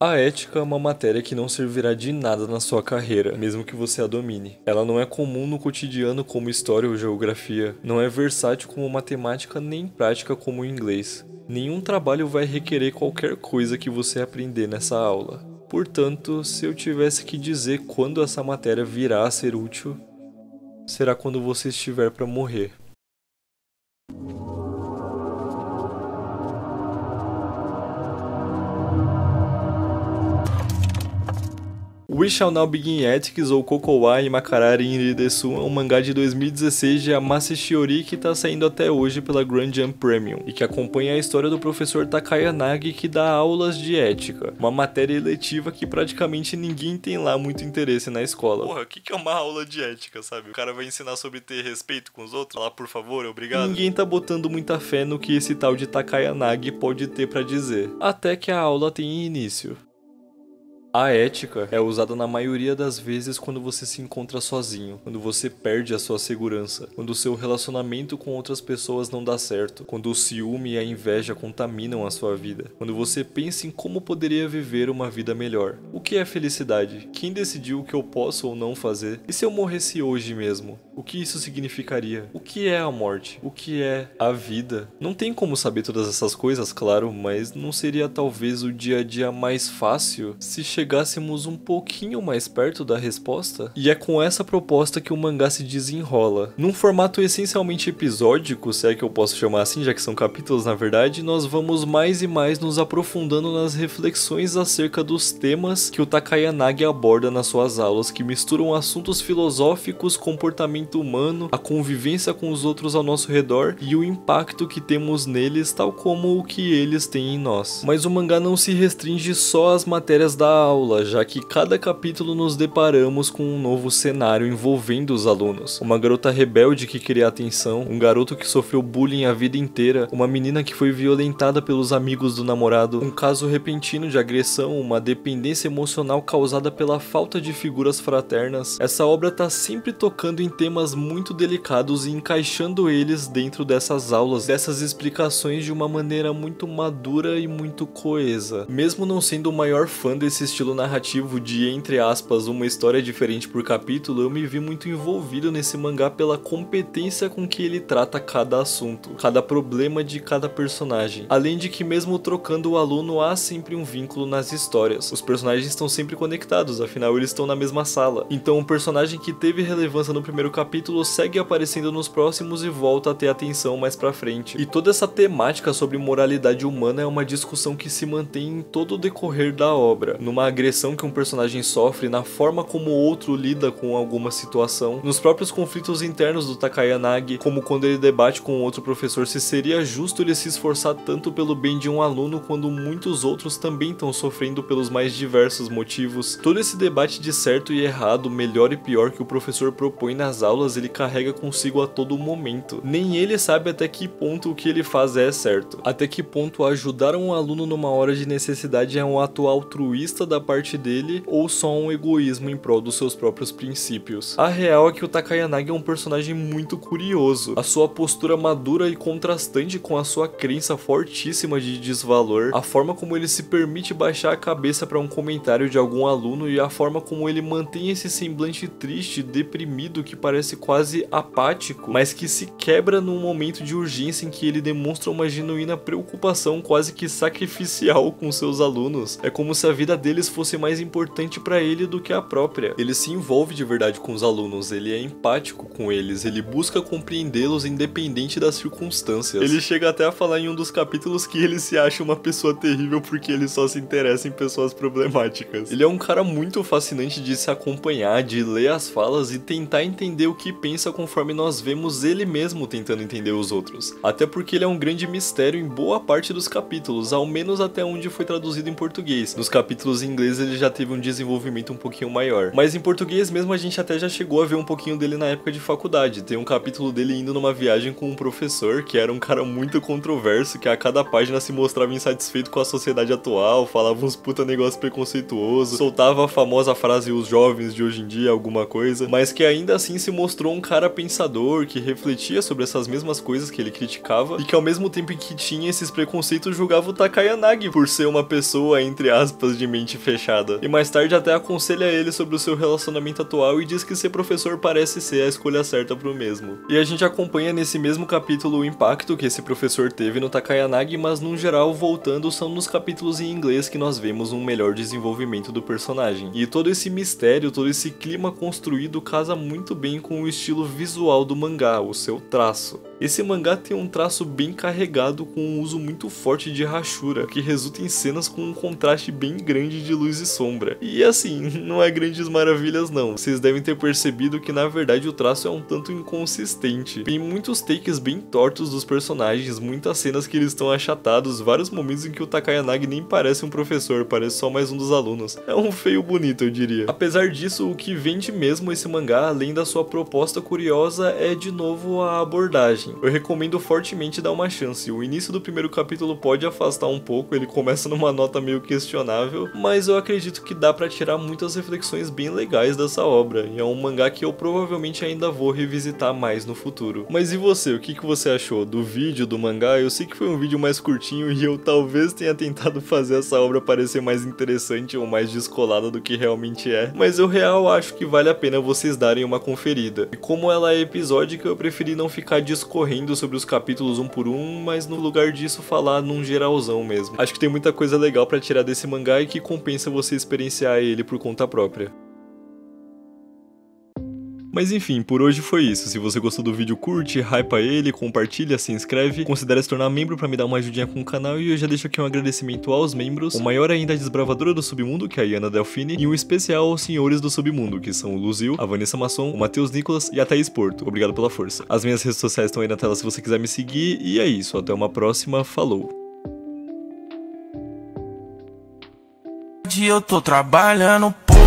A ética é uma matéria que não servirá de nada na sua carreira, mesmo que você a domine. Ela não é comum no cotidiano como história ou geografia, não é versátil como matemática nem prática como o inglês. Nenhum trabalho vai requerer qualquer coisa que você aprender nessa aula. Portanto, se eu tivesse que dizer quando essa matéria virá a ser útil, será quando você estiver para morrer. We Shall Now Begin Ethics, ou Kokowa Imakarari Iridesu, é um mangá de 2016 de Amase Shiori que está saindo até hoje pela Grand Jump Premium, e que acompanha a história do professor Takaya Nagi, que dá aulas de ética, uma matéria eletiva que praticamente ninguém tem lá muito interesse na escola. Porra, o que é uma aula de ética, sabe? O cara vai ensinar sobre ter respeito com os outros? Falar por favor, obrigado? Ninguém tá botando muita fé no que esse tal de Takaya Nagi pode ter pra dizer, até que a aula tem início. A ética é usada na maioria das vezes quando você se encontra sozinho, quando você perde a sua segurança, quando o seu relacionamento com outras pessoas não dá certo, quando o ciúme e a inveja contaminam a sua vida, quando você pensa em como poderia viver uma vida melhor. O que é felicidade? Quem decidiu o que eu posso ou não fazer? E se eu morresse hoje mesmo? O que isso significaria? O que é a morte? O que é a vida? Não tem como saber todas essas coisas, claro, mas não seria talvez o dia a dia mais fácil se chegássemos um pouquinho mais perto da resposta? E é com essa proposta que o mangá se desenrola. Num formato essencialmente episódico, se é que eu posso chamar assim, já que são capítulos na verdade, nós vamos mais e mais nos aprofundando nas reflexões acerca dos temas que o Takaya Nagi aborda nas suas aulas, que misturam assuntos filosóficos, comportamento humano, a convivência com os outros ao nosso redor e o impacto que temos neles, tal como o que eles têm em nós. Mas o mangá não se restringe só às matérias da aula, já que cada capítulo nos deparamos com um novo cenário envolvendo os alunos. Uma garota rebelde que queria atenção, um garoto que sofreu bullying a vida inteira, uma menina que foi violentada pelos amigos do namorado, um caso repentino de agressão, uma dependência emocional causada pela falta de figuras fraternas. Essa obra tá sempre tocando em temas muito delicados e encaixando eles dentro dessas aulas, dessas explicações de uma maneira muito madura e muito coesa. Mesmo não sendo o maior fã desse estilo narrativo de, entre aspas, uma história diferente por capítulo, eu me vi muito envolvido nesse mangá pela competência com que ele trata cada assunto, cada problema de cada personagem. Além de que mesmo trocando o aluno, há sempre um vínculo nas histórias. Os personagens estão sempre conectados, afinal eles estão na mesma sala. Então o personagem que teve relevância no primeiro capítulo segue aparecendo nos próximos e volta a ter atenção mais pra frente. E toda essa temática sobre moralidade humana é uma discussão que se mantém em todo o decorrer da obra, numa agressão que um personagem sofre, na forma como o outro lida com alguma situação, nos próprios conflitos internos do Takaya Nagi, como quando ele debate com outro professor se seria justo ele se esforçar tanto pelo bem de um aluno quando muitos outros também estão sofrendo pelos mais diversos motivos. Todo esse debate de certo e errado, melhor e pior que o professor propõe nas aulas, ele carrega consigo a todo momento. Nem ele sabe até que ponto o que ele faz é certo. Até que ponto ajudar um aluno numa hora de necessidade é um ato altruísta da parte dele ou só um egoísmo em prol dos seus próprios princípios. A real é que o Takaya Nagi é um personagem muito curioso. A sua postura madura e contrastante com a sua crença fortíssima de desvalor, a forma como ele se permite baixar a cabeça para um comentário de algum aluno e a forma como ele mantém esse semblante triste, deprimido, que parece quase apático, mas que se quebra num momento de urgência em que ele demonstra uma genuína preocupação quase que sacrificial com seus alunos. É como se a vida deles fosse mais importante para ele do que a própria. Ele se envolve de verdade com os alunos, ele é empático com eles, ele busca compreendê-los independente das circunstâncias. Ele chega até a falar em um dos capítulos que ele se acha uma pessoa terrível porque ele só se interessa em pessoas problemáticas. Ele é um cara muito fascinante de se acompanhar, de ler as falas e tentar entender o que pensa conforme nós vemos ele mesmo tentando entender os outros. Até porque ele é um grande mistério em boa parte dos capítulos, ao menos até onde foi traduzido em português. Nos capítulos em inglês ele já teve um desenvolvimento um pouquinho maior. Mas em português mesmo a gente até já chegou a ver um pouquinho dele na época de faculdade. Tem um capítulo dele indo numa viagem com um professor que era um cara muito controverso, que a cada página se mostrava insatisfeito com a sociedade atual, falava uns puta negócio preconceituoso, soltava a famosa frase os jovens de hoje em dia, alguma coisa, mas que ainda assim se mostrava mostrou um cara pensador que refletia sobre essas mesmas coisas que ele criticava e que ao mesmo tempo em que tinha esses preconceitos julgava o Takayanagi por ser uma pessoa, entre aspas, de mente fechada. E mais tarde até aconselha ele sobre o seu relacionamento atual e diz que ser professor parece ser a escolha certa pro mesmo. E a gente acompanha nesse mesmo capítulo o impacto que esse professor teve no Takayanagi, mas num geral, voltando, são nos capítulos em inglês que nós vemos um melhor desenvolvimento do personagem. E todo esse mistério, todo esse clima construído casa muito bem com o estilo visual do mangá, o seu traço. Esse mangá tem um traço bem carregado com um uso muito forte de rachura, que resulta em cenas com um contraste bem grande de luz e sombra. E assim, não é grandes maravilhas não, vocês devem ter percebido que na verdade o traço é um tanto inconsistente. Tem muitos takes bem tortos dos personagens, muitas cenas que eles estão achatados, vários momentos em que o Takayanagi nem parece um professor, parece só mais um dos alunos. É um feio bonito, eu diria. Apesar disso, o que vende mesmo esse mangá, além da sua proposta curiosa, é de novo a abordagem. Eu recomendo fortemente dar uma chance. O início do primeiro capítulo pode afastar um pouco, ele começa numa nota meio questionável, mas eu acredito que dá pra tirar muitas reflexões bem legais dessa obra, e é um mangá que eu provavelmente ainda vou revisitar mais no futuro. Mas e você, o que você achou do vídeo, do mangá? Eu sei que foi um vídeo mais curtinho e eu talvez tenha tentado fazer essa obra parecer mais interessante ou mais descolada do que realmente é, mas eu real acho que vale a pena vocês darem uma conferida. E como ela é episódica, eu preferi não ficar discorrendo sobre os capítulos um por um, mas no lugar disso falar num geralzão mesmo. Acho que tem muita coisa legal pra tirar desse mangá e que compensa você experienciar ele por conta própria. Mas enfim, por hoje foi isso. Se você gostou do vídeo, curte, hypa ele, compartilha, se inscreve, considere se tornar membro pra me dar uma ajudinha com o canal, e eu já deixo aqui um agradecimento aos membros, o maior ainda a desbravadora do Submundo, que é a Iana Delfini, e um especial aos senhores do Submundo, que são o Luzil, a Vanessa Masson, o Matheus Nicolas e a Thaís Porto. Obrigado pela força. As minhas redes sociais estão aí na tela se você quiser me seguir, e é isso, até uma próxima, falou! Eu tô trabalhando